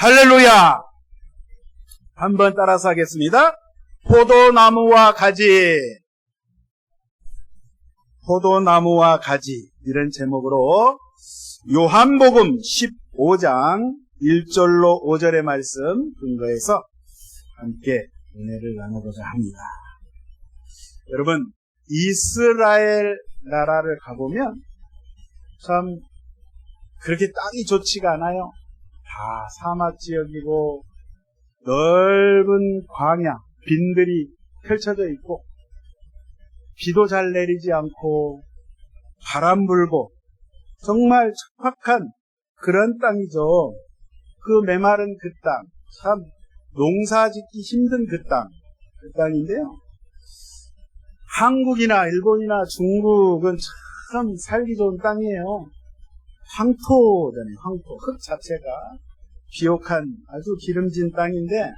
할렐루야! 한번 따라서 하겠습니다. 포도나무와 가지. 포도나무와 가지. 이런 제목으로 요한복음 15장 1절로 5절의 말씀 근거해서 함께 은혜를 나누고자 합니다. 여러분, 이스라엘 나라를 가보면 참 그렇게 땅이 좋지가 않아요. 다 사막 지역이고 넓은 광야, 빈들이 펼쳐져 있고 비도 잘 내리지 않고 바람 불고 정말 척박한 그런 땅이죠. 그 메마른 그 땅, 참 농사 짓기 힘든 그 땅인데요. 한국이나 일본이나 중국은 참 살기 좋은 땅이에요. 황토잖아요. 황토. 흙 자체가 비옥한 아주 기름진 땅인데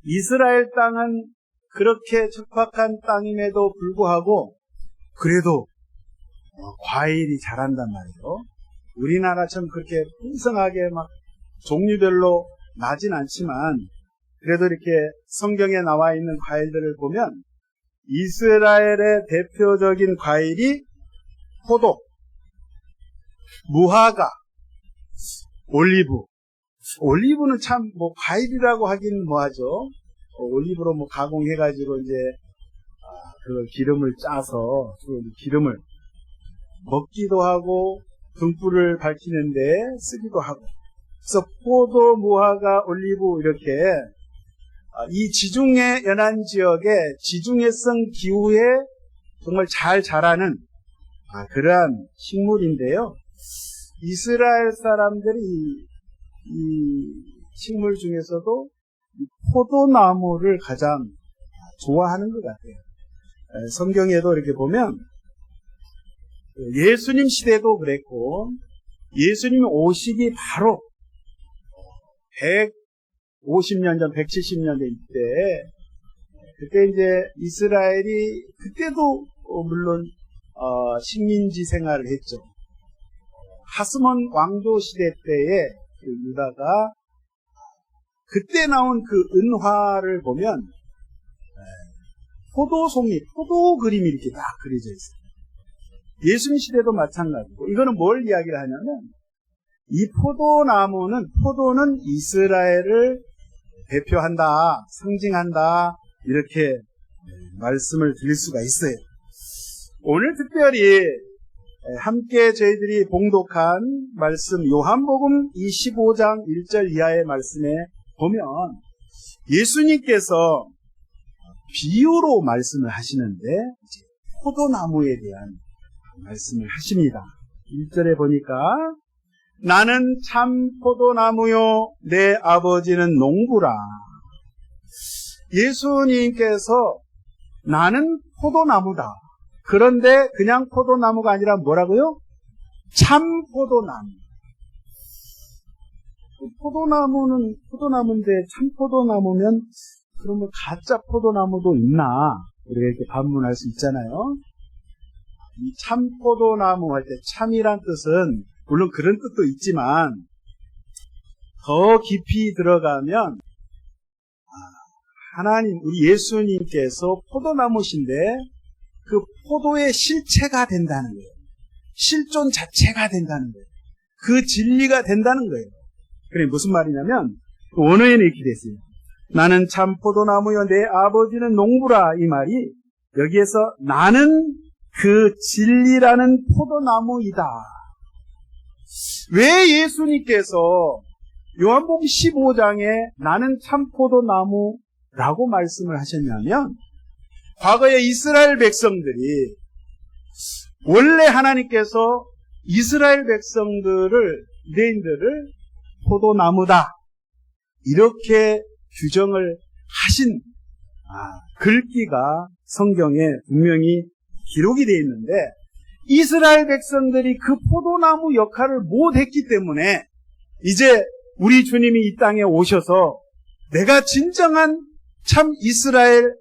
이스라엘 땅은 그렇게 척박한 땅임에도 불구하고 그래도 과일이 자란단 말이에요. 우리나라처럼 그렇게 풍성하게 막 종류별로 나진 않지만 그래도 이렇게 성경에 나와 있는 과일들을 보면 이스라엘의 대표적인 과일이 포도, 무화과, 올리브는 참 뭐 과일이라고 하긴 뭐하죠. 올리브로 뭐 가공해가지고 이제 그 기름을 짜서 그 기름을 먹기도 하고 등불을 밝히는데 쓰기도 하고. 그래서 포도, 무화과, 올리브 이렇게 이 지중해 연안 지역의 지중해성 기후에 정말 잘 자라는 그러한 식물인데요. 이스라엘 사람들이 이 식물 중에서도 포도나무를 가장 좋아하는 것 같아요. 성경에도 이렇게 보면 예수님 시대도 그랬고 예수님 오시기 바로 150년 전, 170년 전 이때 그때 이제 이스라엘이 그때도 물론 식민지 생활을 했죠. 하스몬 왕조 시대 때에 그 유다가 그때 나온 그 은화를 보면 포도송이, 포도 그림이 이렇게 딱 그려져 있어요. 예수님 시대도 마찬가지고 이거는 뭘 이야기를 하냐면 이 포도는 이스라엘을 대표한다, 상징한다 이렇게 말씀을 드릴 수가 있어요. 오늘 특별히 함께 저희들이 봉독한 말씀 요한복음 25장 1절 이하의 말씀에 보면 예수님께서 비유로 말씀을 하시는데 포도나무에 대한 말씀을 하십니다. 1절에 보니까 나는 참 포도나무요 내 아버지는 농부라. 예수님께서 나는 포도나무다. 그런데 그냥 포도나무가 아니라 뭐라고요? 참 포도나무. 포도나무는 포도나무인데 참 포도나무면 그러면 가짜 포도나무도 있나? 우리가 이렇게 반문할 수 있잖아요. 이 참 포도나무 할 때 참이란 뜻은 물론 그런 뜻도 있지만 더 깊이 들어가면 하나님, 우리 예수님께서 포도나무신데 그 포도의 실체가 된다는 거예요. 실존 자체가 된다는 거예요. 그 진리가 된다는 거예요. 그래 무슨 말이냐면 원어에는 이렇게 됐어요. 나는 참 포도나무요 내 아버지는 농부라. 이 말이 여기에서 나는 그 진리라는 포도나무이다. 왜 예수님께서 요한복음 15장에 나는 참 포도나무라고 말씀을 하셨냐면 과거에 이스라엘 백성들이 원래 하나님께서 이스라엘 백성들을 유대인들을 포도나무다 이렇게 규정을 하신 글귀가 성경에 분명히 기록이 되어 있는데 이스라엘 백성들이 그 포도나무 역할을 못했기 때문에 이제 우리 주님이 이 땅에 오셔서 내가 진정한 참 이스라엘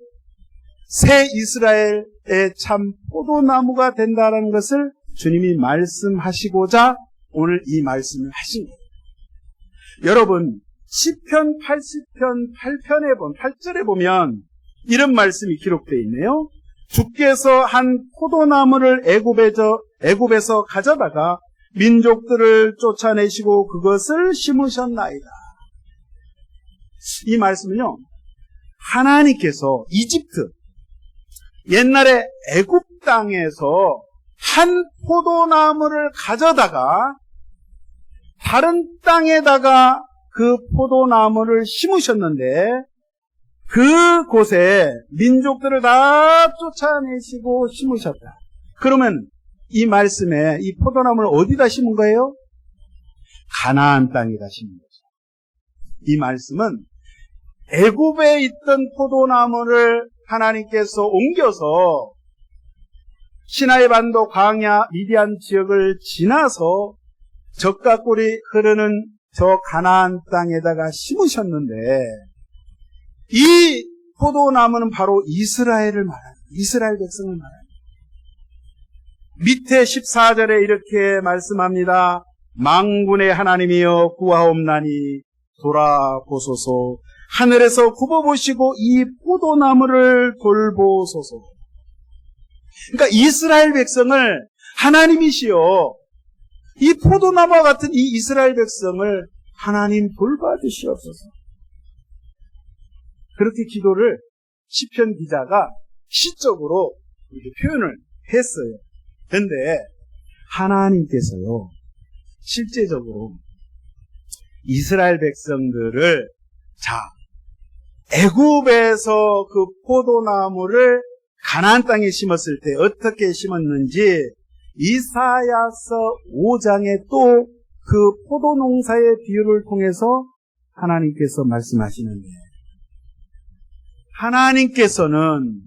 새 이스라엘의 참 포도나무가 된다는 것을 주님이 말씀하시고자 오늘 이 말씀을 하신 거예요. 여러분 시편 80편 8절에 보면 이런 말씀이 기록되어 있네요. 주께서 한 포도나무를 애굽에서 가져다가 민족들을 쫓아내시고 그것을 심으셨나이다. 이 말씀은요, 하나님께서 이집트, 옛날에 애굽 땅에서 한 포도나무를 가져다가 다른 땅에다가 그 포도나무를 심으셨는데 그곳에 민족들을 다 쫓아내시고 심으셨다. 그러면 이 말씀에 이 포도나무를 어디다 심은 거예요? 가나안 땅에다 심은 거죠. 이 말씀은 애굽에 있던 포도나무를 하나님께서 옮겨서 시나이 반도 광야 미디안 지역을 지나서 젖과 꿀이 흐르는 저 가나안 땅에다가 심으셨는데 이 포도나무는 바로 이스라엘을 말하는, 이스라엘 백성을 말하는. 밑에 14절에 이렇게 말씀합니다. 만군의 하나님이여 구하옵나니 돌아보소서. 하늘에서 굽어보시고 이 포도나무를 돌보소서. 그러니까 이스라엘 백성을 하나님이시여 이 포도나무와 같은 이 이스라엘 백성을 하나님 돌봐주시옵소서. 그렇게 기도를 시편 기자가 시적으로 이렇게 표현을 했어요. 그런데 하나님께서요, 실제적으로 이스라엘 백성들을 애굽에서 그 포도나무를 가나안 땅에 심었을 때 어떻게 심었는지 이사야서 5장에 또 그 포도 농사의 비유를 통해서 하나님께서 말씀하시는데, 하나님께서는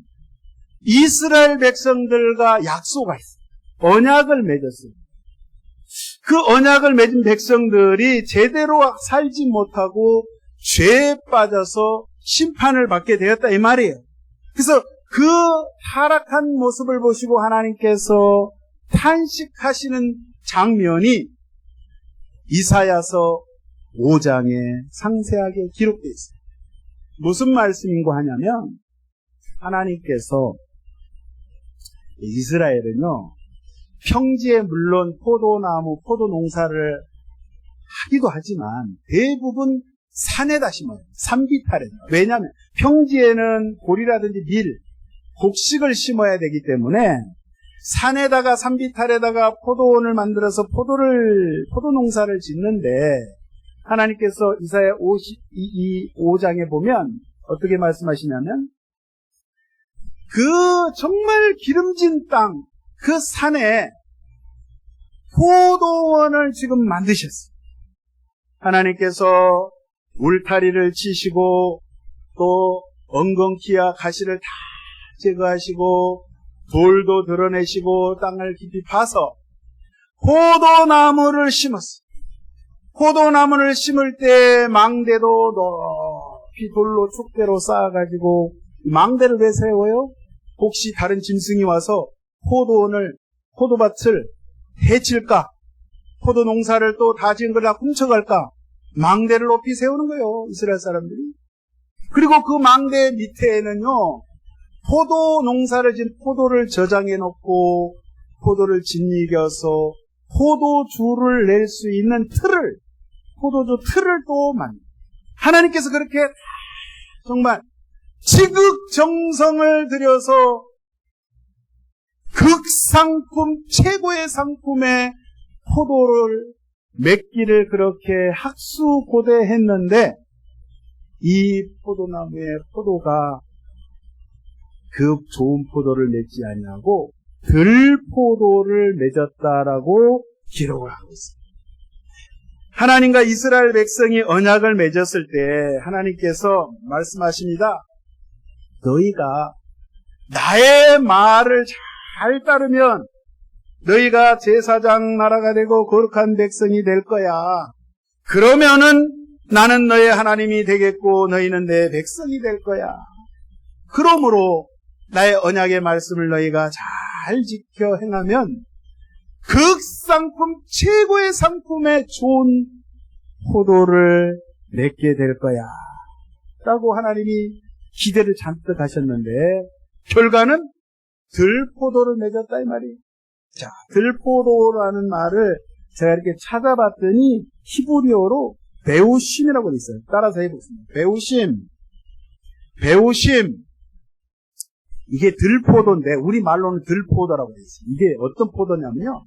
이스라엘 백성들과 약속을 했어요. 언약을 맺었어요. 그 언약을 맺은 백성들이 제대로 살지 못하고 죄에 빠져서 심판을 받게 되었다 이 말이에요. 그래서 그 타락한 모습을 보시고 하나님께서 탄식하시는 장면이 이사야서 5장에 상세하게 기록되어 있어요. 무슨 말씀인고 하냐면 하나님께서 이스라엘은요, 평지에 물론 포도나무, 포도 농사를 하기도 하지만 대부분 산에다 심어요. 산비탈에다. 왜냐하면 평지에는 보리라든지 밀, 곡식을 심어야 되기 때문에 산에다가 산비탈에다가 포도원을 만들어서 포도 농사를 짓는데, 하나님께서 이사야 5장에 보면 어떻게 말씀하시냐면 그 정말 기름진 땅, 그 산에 포도원을 지금 만드셨어요. 하나님께서 울타리를 치시고 또 엉겅퀴와 가시를 다 제거하시고 돌도 드러내시고 땅을 깊이 파서 포도나무를 심었어요. 포도나무를 심을 때 망대도 높이 돌로 축대로 쌓아가지고, 망대를 왜 세워요? 혹시 다른 짐승이 와서 포도밭을 해칠까? 포도 농사를 또 다 지은 걸 다 훔쳐갈까? 망대를 높이 세우는 거예요, 이스라엘 사람들이. 그리고 그 망대 밑에는요, 포도 농사를 지은 포도를 저장해 놓고 포도를 짓이겨서 포도주를 낼 수 있는 포도주 틀을 또 만들어요. 하나님께서 그렇게 정말 지극정성을 들여서 극상품, 최고의 상품의 포도를 맺기를 그렇게 학수고대했는데, 이 포도나무의 포도가 그 좋은 포도를 맺지 아니하고 들포도를 맺었다라고 기록을 하고 있습니다. 하나님과 이스라엘 백성이 언약을 맺었을 때 하나님께서 말씀하십니다. 너희가 나의 말을 잘 따르면 너희가 제사장 나라가 되고 거룩한 백성이 될 거야. 그러면은 나는 너의 하나님이 되겠고 너희는 내 백성이 될 거야. 그러므로 나의 언약의 말씀을 너희가 잘 지켜 행하면 극상품, 최고의 상품의 좋은 포도를 맺게 될 거야 라고 하나님이 기대를 잔뜩 하셨는데 결과는 들포도를 맺었다 이 말이에요. 자, 들포도라는 말을 제가 이렇게 찾아봤더니 히브리어로 배우심이라고 돼 있어요. 따라서 해보겠습니다. 배우심. 이게 들포도인데 우리 말로는 들포도라고 돼 있어요. 이게 어떤 포도냐면요,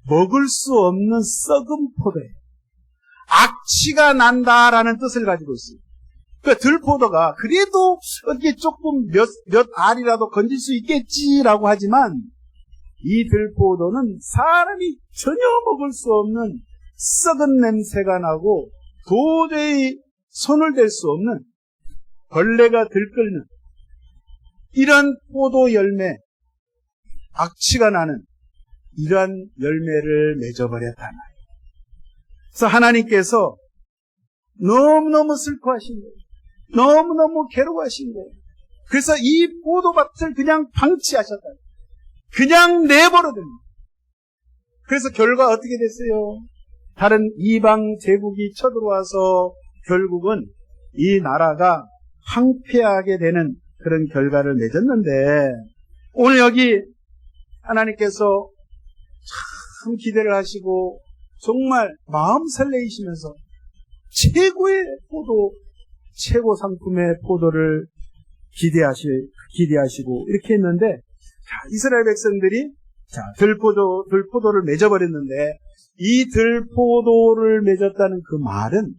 먹을 수 없는 썩은 포도예요. 악취가 난다라는 뜻을 가지고 있어요. 그러니까 들포도가 그래도 어떻게 조금 몇 알이라도 건질 수 있겠지라고 하지만 이 들포도는 사람이 전혀 먹을 수 없는 썩은 냄새가 나고 도저히 손을 댈 수 없는 벌레가 들끓는 이런 포도 열매, 악취가 나는 이러한 열매를 맺어버렸단 말이에요. 그래서 하나님께서 너무너무 슬퍼하신 거예요. 너무너무 괴로워하신 거예요. 그래서 이 포도밭을 그냥 방치하셨다. 그냥 내버려둡니다. 그래서 결과 어떻게 됐어요? 다른 이방 제국이 쳐들어와서 결국은 이 나라가 황폐하게 되는 그런 결과를 맺었는데 오늘 여기 하나님께서 참 기대를 하시고 정말 마음 설레이시면서 최고의 포도, 최고 상품의 포도를 기대하시고 이렇게 했는데, 자, 이스라엘 백성들이 자, 들포도를 맺어버렸는데 이 들포도를 맺었다는 그 말은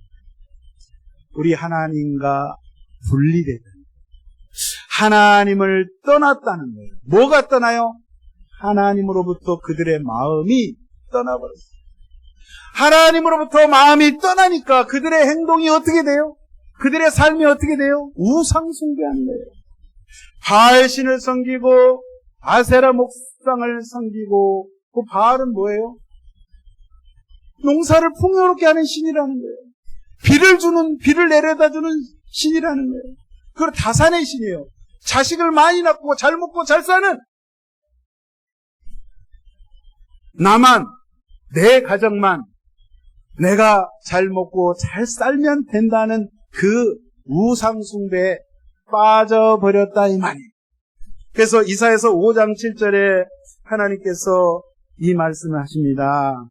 우리 하나님과 분리됐다는 거예요. 하나님을 떠났다는 거예요. 뭐가 떠나요? 하나님으로부터 그들의 마음이 떠나버렸어요. 하나님으로부터 마음이 떠나니까 그들의 행동이 어떻게 돼요? 그들의 삶이 어떻게 돼요? 우상 숭배하는 거예요. 바알신을 섬기고 아세라 목상을 섬기고, 그 바알은 뭐예요? 농사를 풍요롭게 하는 신이라는 거예요. 비를 내려다 주는 신이라는 거예요. 그리고 다산의 신이에요. 자식을 많이 낳고 잘 먹고 잘 사는, 나만, 내 가정만 내가 잘 먹고 잘 살면 된다는 그 우상 숭배에 빠져버렸다 이 말이에요. 그래서 이사야서 5장 7절에 하나님께서 이 말씀을 하십니다.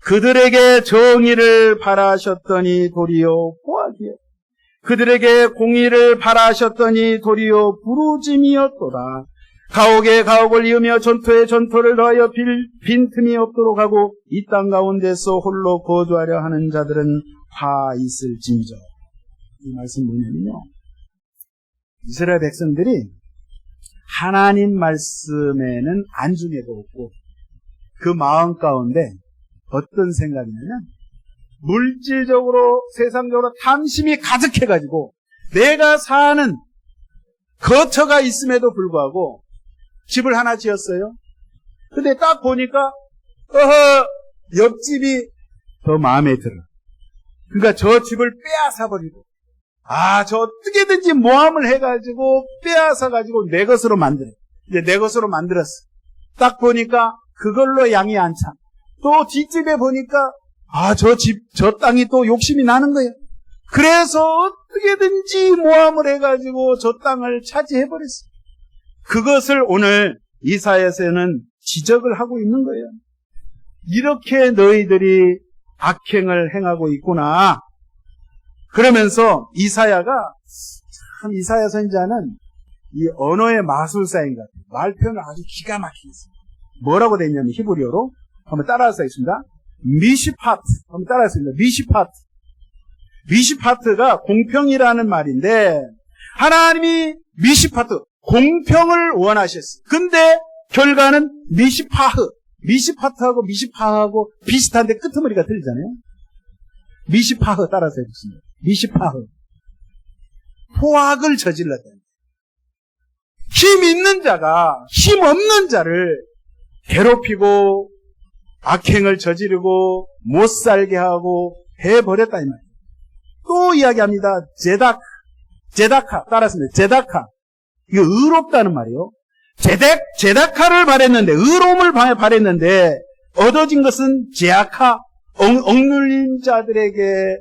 그들에게 정의를 바라셨더니 도리어 포악이요, 그들에게 공의를 바라셨더니 도리어 부르짐이었도다. 가옥에 가옥을 이으며 전토에 전토를 더하여 빈틈이 없도록 하고 이 땅 가운데서 홀로 거주하려 하는 자들은 화 있을진저. 이 말씀 뭐냐면요, 이스라엘 백성들이 하나님 말씀에는 안중에도 없고 그 마음 가운데 어떤 생각이냐면 물질적으로 세상적으로 탐심이 가득해가지고 내가 사는 거처가 있음에도 불구하고 집을 하나 지었어요. 근데 딱 보니까 옆집이 더 마음에 들어. 그러니까 저 집을 빼앗아버리고 저 어떻게든지 모함을 해가지고 빼앗아가지고 내 것으로 만들어. 이제 내 것으로 만들었어. 딱 보니까 그걸로 양이 안 차. 또 뒷집에 보니까 저 땅이 또 욕심이 나는 거예요. 그래서 어떻게든지 모함을 해가지고 저 땅을 차지해버렸어. 그것을 오늘 이사야서는 지적을 하고 있는 거예요. 이렇게 너희들이 악행을 행하고 있구나. 그러면서 이사야가, 참 이사야 선지자는 이 언어의 마술사인 것 같아요. 말표현을 아주 기가 막히게 했어요. 뭐라고 되어 있냐면 히브리어로 한번 따라서 하겠습니다. 미시파트. 한번 따라서 하겠습니다. 미시파트. 미시파트가 공평이라는 말인데 하나님이 미시파트, 공평을 원하셨어요. 근데 결과는 미시파트하고 미시파하고 비슷한데 끄트머리가 틀리잖아요. 미시파흐 따라서 해보겠습니다. 미시파흐. 포악을 저질렀다. 힘 있는 자가 힘 없는 자를 괴롭히고 악행을 저지르고 못 살게 하고 해버렸다 이 말이에요. 또 이야기합니다. 제다카 따라했습니다. 제다카. 이거 의롭다는 말이에요. 제다카를 바랬는데, 의로움을 바랬는데 얻어진 것은 제아카, 억눌린 자들에게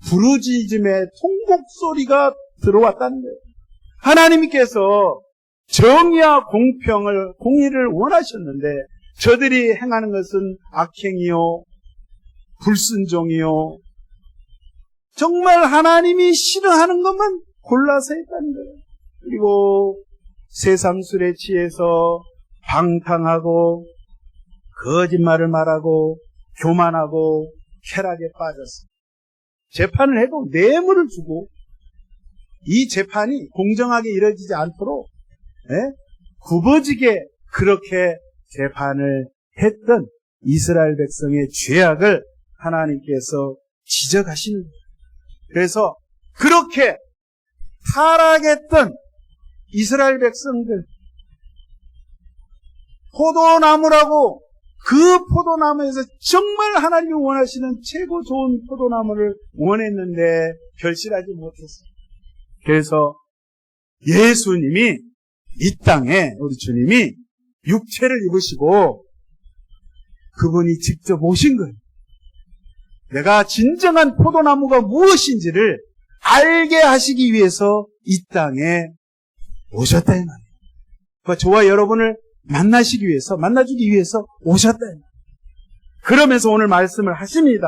부르짖음의 통곡 소리가 들어왔다는 거예요. 하나님께서 정의와 공의를 원하셨는데 저들이 행하는 것은 악행이요, 불순종이요, 정말 하나님이 싫어하는 것만 골라서 했다는 거예요. 그리고 세상 술에 취해서 방탕하고 거짓말을 말하고 교만하고 쾌락에 빠졌어요. 재판을 해도 뇌물을 주고 이 재판이 공정하게 이루어지지 않도록 굽어지게 그렇게 재판을 했던 이스라엘 백성의 죄악을 하나님께서 지적하시는 거예요. 그래서 그렇게 타락했던 이스라엘 백성들, 포도나무라고 그 포도나무에서 정말 하나님이 원하시는 최고 좋은 포도나무를 원했는데 결실하지 못했어요. 그래서 예수님이 이 땅에 우리 주님이 육체를 입으시고 그분이 직접 오신 거예요. 내가 진정한 포도나무가 무엇인지를 알게 하시기 위해서 이 땅에 오셨다 이 말이에요. 그러니까 저와 여러분을 만나주기 위해서 오셨다 이 말이에요. 그러면서 오늘 말씀을 하십니다.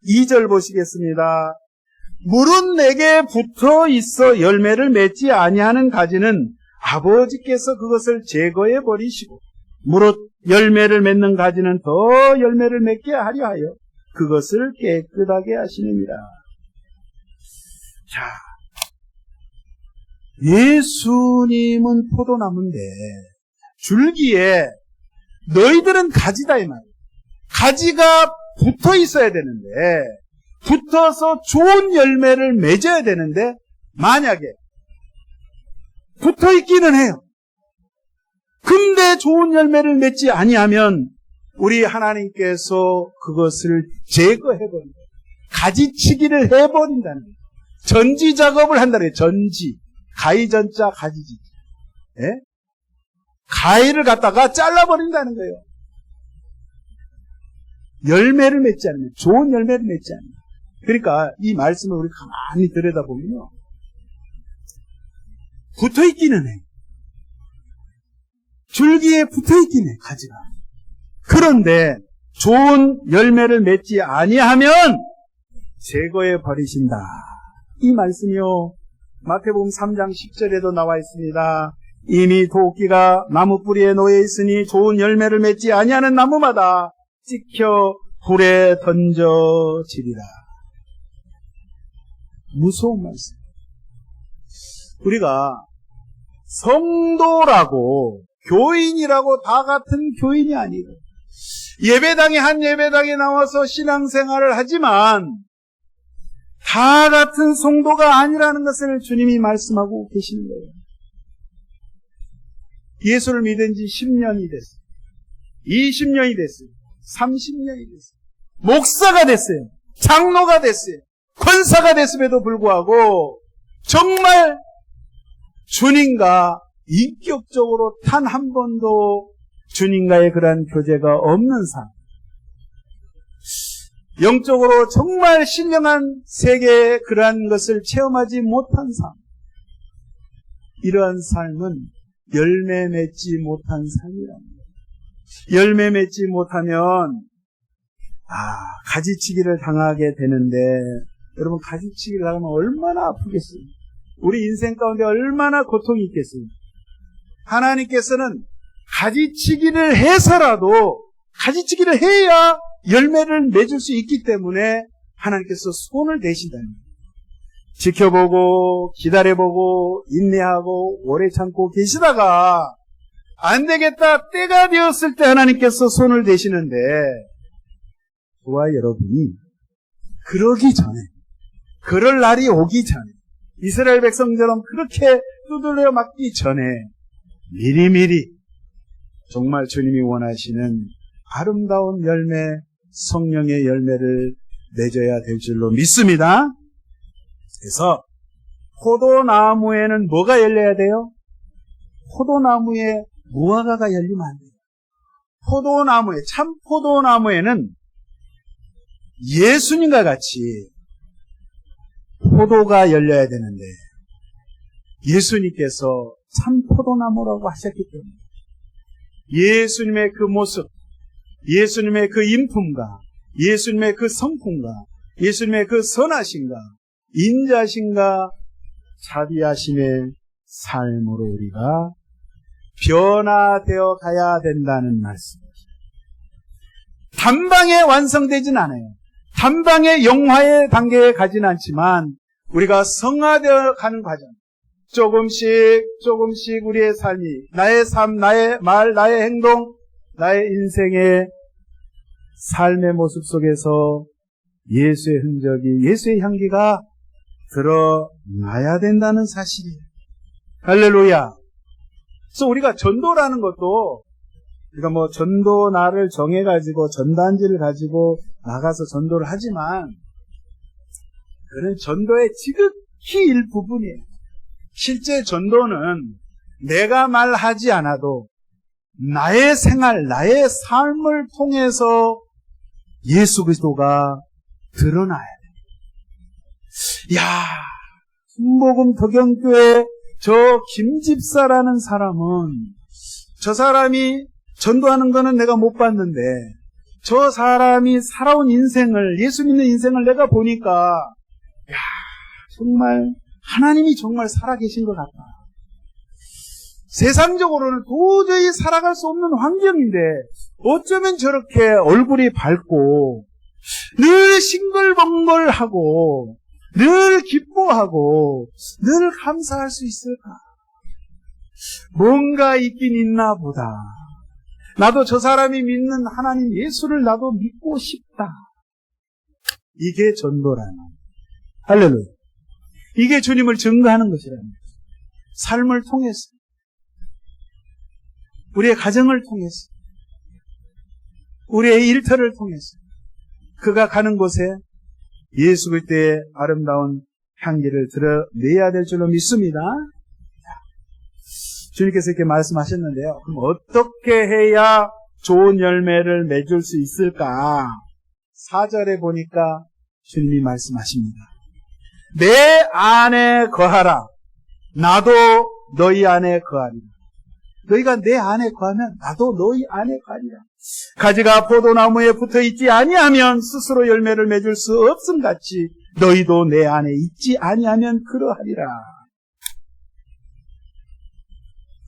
2절 보시겠습니다. 물은 내게 붙어 있어 열매를 맺지 아니하는 가지는 아버지께서 그것을 제거해 버리시고 무릇 열매를 맺는 가지는 더 열매를 맺게 하려 하여 그것을 깨끗하게 하시느니라. 자, 예수님은 포도나무인데 줄기에 너희들은 가지다 이 말이에요. 가지가 붙어 있어야 되는데 붙어서 좋은 열매를 맺어야 되는데 만약에 붙어 있기는 해요. 근데 좋은 열매를 맺지 아니하면 우리 하나님께서 그것을 제거해버린다. 가지치기를 해버린다는 거예요. 전지 작업을 한다는 거예요. 전지. 가위전자 가지지. 예? 가위를 갖다가 잘라버린다는 거예요. 열매를 맺지 않으면, 좋은 열매를 맺지 않으면. 그러니까 이 말씀을 우리 가만히 들여다보면요. 붙어있기는 해. 줄기에 붙어있긴 해, 가지가. 그런데 좋은 열매를 맺지 아니하면 제거해 버리신다. 이 말씀이요. 마태복음 3장 10절에도 나와 있습니다. 이미 도끼가 나무 뿌리에 놓여 있으니 좋은 열매를 맺지 아니하는 나무마다 찍혀 불에 던져지리라. 무서운 말씀. 우리가 성도라고 교인이라고 다 같은 교인이 아니고 예배당에 한 예배당에 나와서 신앙생활을 하지만 다 같은 성도가 아니라는 것을 주님이 말씀하고 계시는 거예요. 예수를 믿은 지 10년이 됐어요. 20년이 됐어요. 30년이 됐어요. 목사가 됐어요. 장로가 됐어요. 권사가 됐음에도 불구하고 정말 주님과 인격적으로 단 한 번도 주님과의 그러한 교제가 없는 삶, 영적으로 정말 신령한 세계의 그러한 것을 체험하지 못한 삶, 이러한 삶은 열매 맺지 못한 삶이랍니다. 열매 맺지 못하면 가지치기를 당하게 되는데, 여러분 가지치기를 당하면 얼마나 아프겠어요? 우리 인생 가운데 얼마나 고통이 있겠어요? 하나님께서는 가지치기를 해서라도, 가지치기를 해야 열매를 맺을 수 있기 때문에 하나님께서 손을 대신다는 거예요. 지켜보고 기다려보고 인내하고 오래 참고 계시다가 안 되겠다 때가 되었을 때 하나님께서 손을 대시는데, 저와 여러분이 그러기 전에, 그럴 날이 오기 전에, 이스라엘 백성처럼 그렇게 두들려 맞기 전에 미리미리 정말 주님이 원하시는 아름다운 열매, 성령의 열매를 맺어야 될 줄로 믿습니다. 그래서 포도나무에는 뭐가 열려야 돼요? 포도나무에 무화과가 열리면 안 돼요. 참 포도나무에는 예수님과 같이 포도가 열려야 되는데 예수님께서 참 포도나무라고 하셨기 때문에 예수님의 그 모습, 예수님의 그 인품과 예수님의 그 성품과 예수님의 그 선하심과 인자심과 자비하심의 삶으로 우리가 변화되어 가야 된다는 말씀입니다. 단방에 완성되진 않아요. 단방에 영화의 단계에 가진 않지만 우리가 성화되어 가는 과정, 조금씩 우리의 삶이, 나의 삶, 나의 말, 나의 행동, 나의 인생의 삶의 모습 속에서 예수의 흔적이, 예수의 향기가 드러나야 된다는 사실이에요. 할렐루야. 그래서 우리가 전도라는 것도 우리가 뭐 전도 날을 정해가지고 전단지를 가지고 나가서 전도를 하지만 그는 전도의 지극히 일부분이에요. 실제 전도는 내가 말하지 않아도 나의 생활, 나의 삶을 통해서 예수 그리스도가 드러나야 돼. 야, 순복음 덕영교회 저 김집사라는 사람은, 저 사람이 전도하는 거는 내가 못 봤는데 저 사람이 살아온 인생을, 예수 믿는 인생을 내가 보니까 야, 정말 하나님이 정말 살아계신 것 같다. 세상적으로는 도저히 살아갈 수 없는 환경인데 어쩌면 저렇게 얼굴이 밝고 늘 싱글벙글하고 늘 기뻐하고 늘 감사할 수 있을까? 뭔가 있긴 있나 보다. 나도 저 사람이 믿는 하나님 예수를 나도 믿고 싶다. 이게 전도라는, 할렐루야. 이게 주님을 증거하는 것이라는 거죠. 삶을 통해서, 우리의 가정을 통해서, 우리의 일터를 통해서 그가 가는 곳에 예수 그리스도의 아름다운 향기를 드러내야 될 줄로 믿습니다. 주님께서 이렇게 말씀하셨는데요. 그럼 어떻게 해야 좋은 열매를 맺을 수 있을까? 4절에 보니까 주님이 말씀하십니다. 내 안에 거하라. 나도 너희 안에 거하리라. 너희가 내 안에 거하면 나도 너희 안에 거하리라. 가지가 포도나무에 붙어있지 아니하면 스스로 열매를 맺을 수 없음같이 너희도 내 안에 있지 아니하면 그러하리라.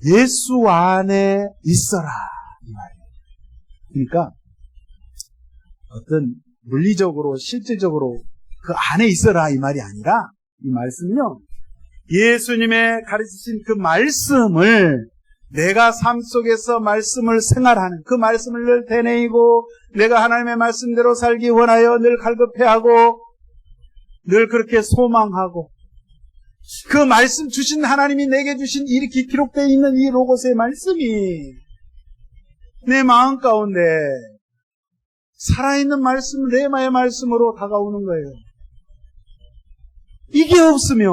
예수 안에 있어라, 이 말이에요. 그러니까 어떤 물리적으로 실질적으로 그 안에 있어라 이 말이 아니라, 이 말씀은요, 예수님의 가르치신 그 말씀을 내가 삶 속에서 말씀을 생활하는, 그 말씀을 늘 되뇌이고 내가 하나님의 말씀대로 살기 원하여 늘 갈급해하고 늘 그렇게 소망하고, 그 말씀 주신 하나님이 내게 주신 이렇게 기록되어 있는 이 로고스의 말씀이 내 마음 가운데 살아있는 말씀, 레마의 말씀으로 다가오는 거예요. 이게 없으면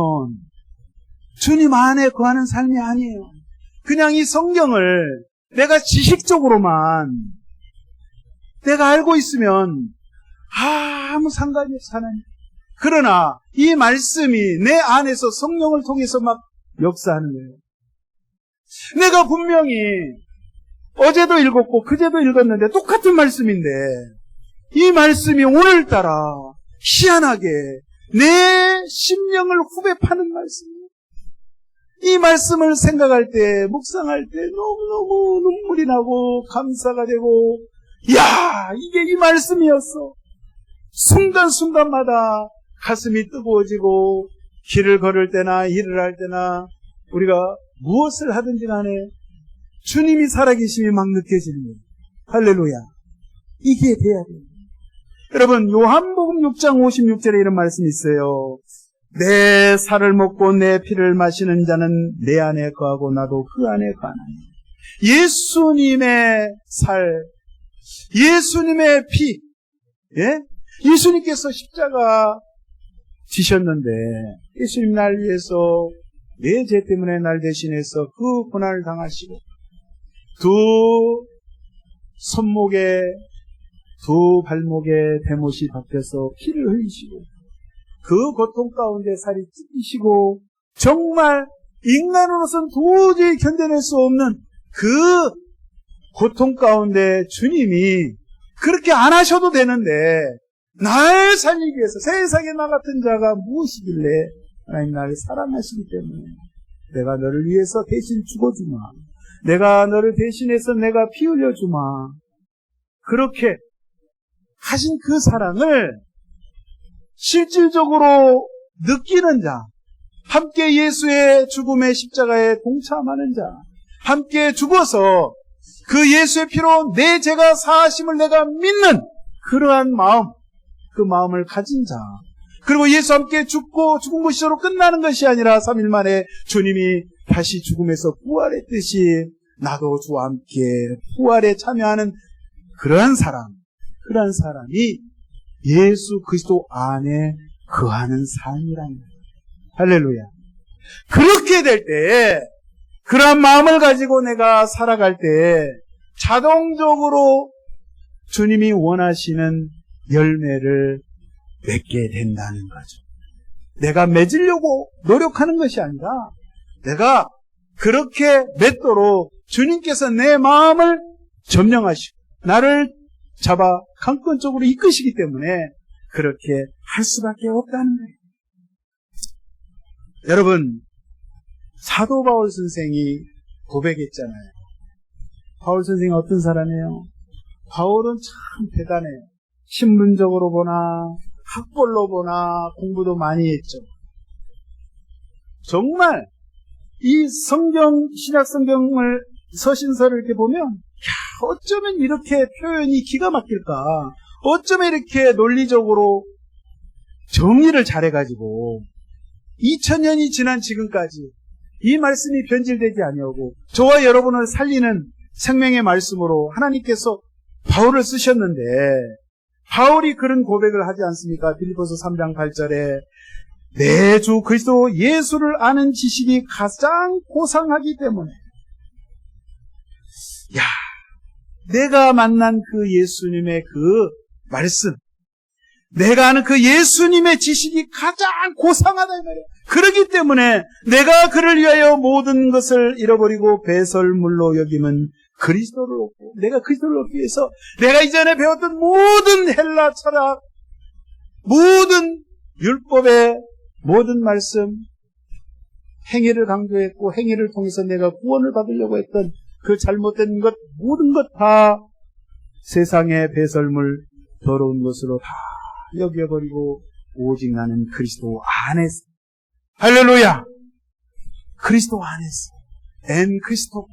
주님 안에 거하는 삶이 아니에요. 그냥 이 성경을 내가 지식적으로만 내가 알고 있으면 아무 상관이 없어, 하나님. 그러나 이 말씀이 내 안에서 성령을 통해서 막 역사하는 거예요. 내가 분명히 어제도 읽었고 그제도 읽었는데 똑같은 말씀인데 이 말씀이 오늘따라 희한하게 내 심령을 후배 파는 말씀이에요. 이 말씀을 생각할 때, 묵상할 때 너무너무 눈물이 나고 감사가 되고, 이야, 이게 이 말씀이었어. 순간순간마다 가슴이 뜨거워지고, 길을 걸을 때나 일을 할 때나 우리가 무엇을 하든지 간에 주님이 살아계심이 막 느껴지는 거예요. 할렐루야. 이게 돼야 돼요. 여러분, 요한복음 6장 56절에 이런 말씀이 있어요. 내 살을 먹고 내 피를 마시는 자는 내 안에 거하고 나도 그 안에 거하나니. 예수님의 살, 예수님의 피, 예? 예수님께서 십자가 지셨는데 예수님 날 위해서 내 죄 때문에 날 대신해서 그 고난을 당하시고 두 손목에 두 발목에 대못이 박혀서 피를 흘리시고 그 고통 가운데 살이 찢기시고 정말 인간으로서는 도저히 견뎌낼 수 없는 그 고통 가운데 주님이 그렇게 안 하셔도 되는데 날 살리기 위해서 세상에 나 같은 자가 무엇이길래 하나님 나를 사랑하시기 때문에 내가 너를 위해서 대신 죽어주마. 내가 너를 대신해서 내가 피 흘려주마. 그렇게 하신 그 사랑을 실질적으로 느끼는 자, 함께 예수의 죽음의 십자가에 동참하는 자, 함께 죽어서 그 예수의 피로 내 죄가 사하심을 내가 믿는 그러한 마음, 그 마음을 가진 자, 그리고 예수와 함께 죽고 죽은 것이로 끝나는 것이 아니라 3일 만에 주님이 다시 죽음에서 부활했듯이 나도 주와 함께 부활에 참여하는 그러한 사람, 그러한 사람이 예수 그리스도 안에 거하는 삶이라는 거예요. 할렐루야. 그렇게 될 때, 그러한 마음을 가지고 내가 살아갈 때 자동적으로 주님이 원하시는 열매를 맺게 된다는 거죠. 내가 맺으려고 노력하는 것이 아니라 내가 그렇게 맺도록 주님께서 내 마음을 점령하시고 나를 잡아 강권적으로 이끄시기 때문에 그렇게 할 수밖에 없다는 거예요. 여러분, 사도 바울 선생이 고백했잖아요. 바울 선생이 어떤 사람이에요? 바울은 참 대단해요. 신문적으로 보나 학벌로 보나 공부도 많이 했죠. 정말 이 성경, 신약 성경을 서신서를 이렇게 보면 어쩌면 이렇게 표현이 기가 막힐까? 어쩌면 이렇게 논리적으로 정리를 잘해가지고 2000년이 지난 지금까지 이 말씀이 변질되지 아니하고 저와 여러분을 살리는 생명의 말씀으로 하나님께서 바울을 쓰셨는데 바울이 그런 고백을 하지 않습니까? 빌립보서 3장 8절에 내 주 그리스도 예수를 아는 지식이 가장 고상하기 때문에 내가 만난 그 예수님의 그 말씀, 내가 아는 그 예수님의 지식이 가장 고상하다 이 말이에요. 그렇기 때문에 내가 그를 위하여 모든 것을 잃어버리고 배설물로 여기면 그리스도를 얻고, 내가 그리스도를 얻기 위해서 내가 이전에 배웠던 모든 헬라 철학, 모든 율법의 모든 말씀, 행위를 강조했고 행위를 통해서 내가 구원을 받으려고 했던 그 잘못된 것, 모든 것 다 세상의 배설물, 더러운 것으로 다 여겨버리고 오직 나는 그리스도 안에서, 할렐루야! 그리스도 안에서, 엔 그리스도.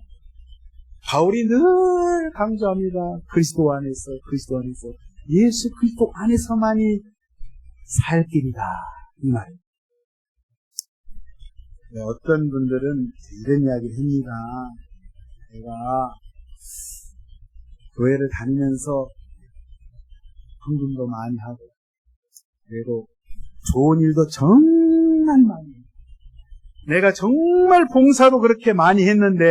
바울이 늘 강조합니다. 그리스도 안에서, 그리스도 안에서, 예수 그리스도 안에서만이 살 길이다. 이 말이에요. 어떤 분들은 이런 이야기를 합니다. 내가 교회를 다니면서 헌금도 많이 하고 그리고 좋은 일도 정말 많이 해요. 내가 정말 봉사도 그렇게 많이 했는데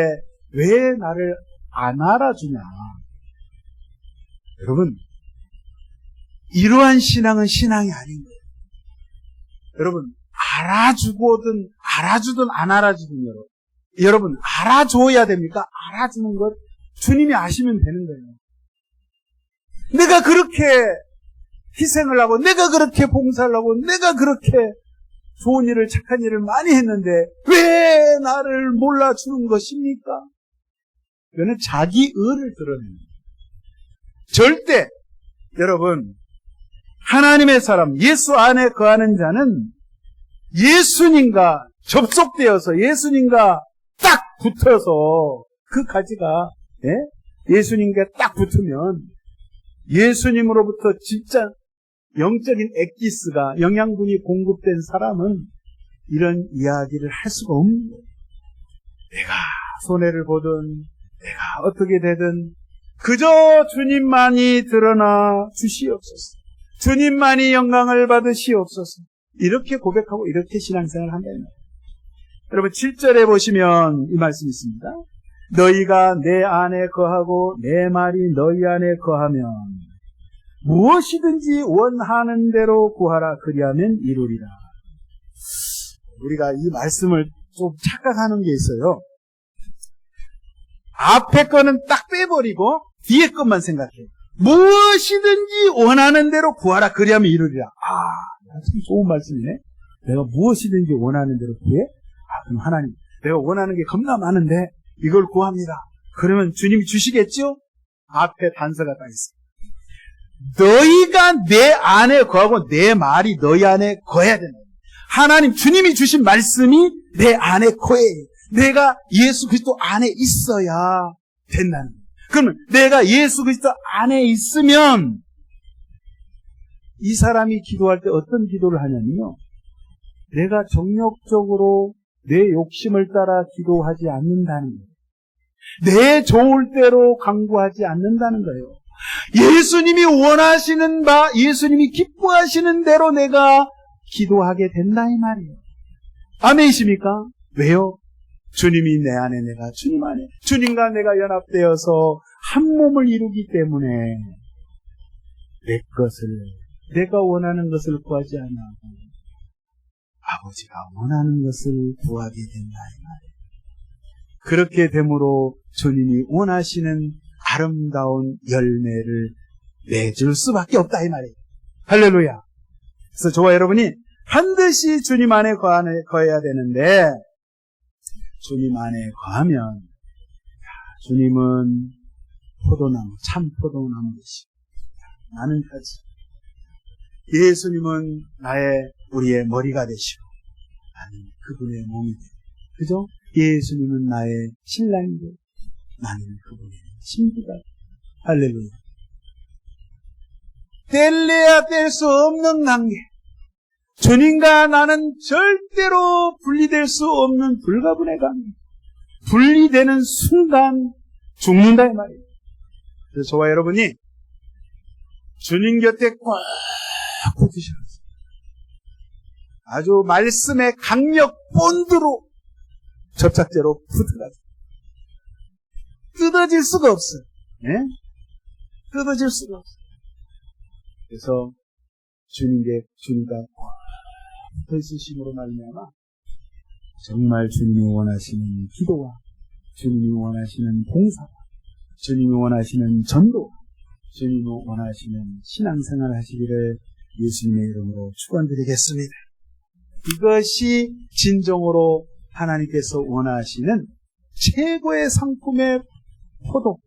왜 나를 안 알아주냐. 여러분, 이러한 신앙은 신앙이 아닌 거예요. 여러분, 알아주든 안 알아주든 여러분 알아줘야 됩니까? 알아주는 것 주님이 아시면 되는 거예요. 내가 그렇게 희생을 하고 내가 그렇게 봉사를 하고 내가 그렇게 좋은 일을 착한 일을 많이 했는데 왜 나를 몰라주는 것입니까? 이거는 자기 의를 드러냅니다. 절대 여러분 하나님의 사람 예수 안에 거하는 자는 예수님과 접속되어서 예수님과 딱 붙어서 그 가지가 예수님과 딱 붙으면 예수님으로부터 진짜 영적인 엑기스가 영양분이 공급된 사람은 이런 이야기를 할 수가 없는 거예요. 내가 손해를 보든 내가 어떻게 되든 그저 주님만이 드러나 주시옵소서. 주님만이 영광을 받으시옵소서. 이렇게 고백하고 이렇게 신앙생활을 한다는 거예요. 여러분 7절에 보시면 이 말씀이 있습니다. 너희가 내 안에 거하고 내 말이 너희 안에 거하면 무엇이든지 원하는 대로 구하라. 그리하면 이루리라. 우리가 이 말씀을 좀 착각하는 게 있어요. 앞에 거는 딱 빼버리고 뒤에 것만 생각해. 무엇이든지 원하는 대로 구하라. 그리하면 이루리라. 참 좋은 말씀이네. 내가 무엇이든지 원하는 대로 구해? 그럼 하나님, 내가 원하는 게 겁나 많은데 이걸 구합니다. 그러면 주님이 주시겠죠? 앞에 단서가 딱 있어. 너희가 내 안에 거하고 내 말이 너희 안에 거해야 된다. 하나님, 주님이 주신 말씀이 내 안에 거해. 내가 예수 그리스도 안에 있어야 된다는 거예요. 그러면 내가 예수 그리스도 안에 있으면 이 사람이 기도할 때 어떤 기도를 하냐면요. 내가 정욕적으로 내 욕심을 따라 기도하지 않는다는 거예요. 내 좋을 대로 강구하지 않는다는 거예요. 예수님이 원하시는 바, 예수님이 기뻐하시는 대로 내가 기도하게 된다 이 말이에요. 아멘이십니까? 왜요? 주님이 내 안에, 내가 주님 안에, 주님과 내가 연합되어서 한 몸을 이루기 때문에 내 것을, 내가 원하는 것을 구하지 않고 아버지가 원하는 것을 구하게 된다 이 말이에요. 그렇게 됨으로 주님이 원하시는 아름다운 열매를 맺을 수밖에 없다 이 말이에요. 할렐루야. 그래서 저와 여러분이 반드시 주님 안에 거해야 되는데, 주님 안에 거하면 주님은 포도나무, 참 포도나무이시고 나는 가지. 예수님은 우리의 머리가 되시고 나는 그분의 몸이 되고, 그죠? 예수님은 나의 신랑이 되고 나는 그분의 신부가 되고. 할렐루야. 뗄래야 뗄 수 없는 관계. 주님과 나는 절대로 분리될 수 없는 불가분의 관계. 분리되는 순간 죽는다 이 말이에요. 그래서 저와 여러분이 주님 곁에 꽉 붙으셔서 아주 말씀의 강력 본드로 접착제로 붙어가지고 뜯어질 수가 없어요. 네? 뜯어질 수가 없어요. 그래서 주님과 붙어 있으심으로 말미암아 정말 주님이 원하시는 기도와 주님이 원하시는 봉사와 주님이 원하시는 전도, 주님이 원하시는 신앙생활 하시기를 예수님의 이름으로 축원드리겠습니다. 이것이 진정으로 하나님께서 원하시는 최고의 상품의 포도,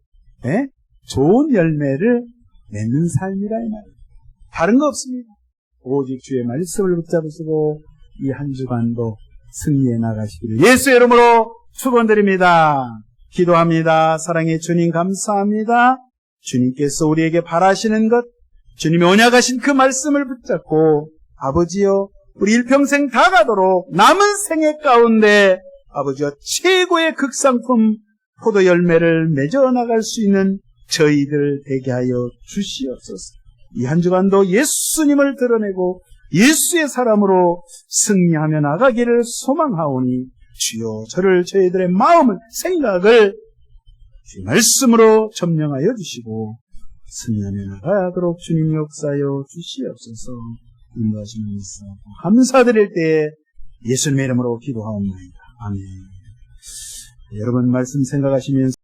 좋은 열매를 맺는 삶이라 이 말이에요. 다른 거 없습니다. 오직 주의 말씀을 붙잡으시고 이 한 주간도 승리해 나가시기를 예수의 이름으로 축원드립니다. 기도합니다. 사랑의 주님 감사합니다. 주님께서 우리에게 바라시는 것, 주님이 언약하신 그 말씀을 붙잡고 아버지여 우리 일평생 다 가도록 남은 생애 가운데 아버지여 최고의 극상품 포도 열매를 맺어 나갈 수 있는 저희들 되게 하여 주시옵소서. 이 한 주간도 예수님을 드러내고 예수의 사람으로 승리하며 나가기를 소망하오니 주여 저희들의 마음을, 생각을 주의 말씀으로 점령하여 주시고 승리하며 나가도록 주님 역사하여 주시옵소서. 인도하시는 있어 감사드릴 때에 예수님의 이름으로 기도하옵나이다. 아멘. 여러분 말씀 생각하시면서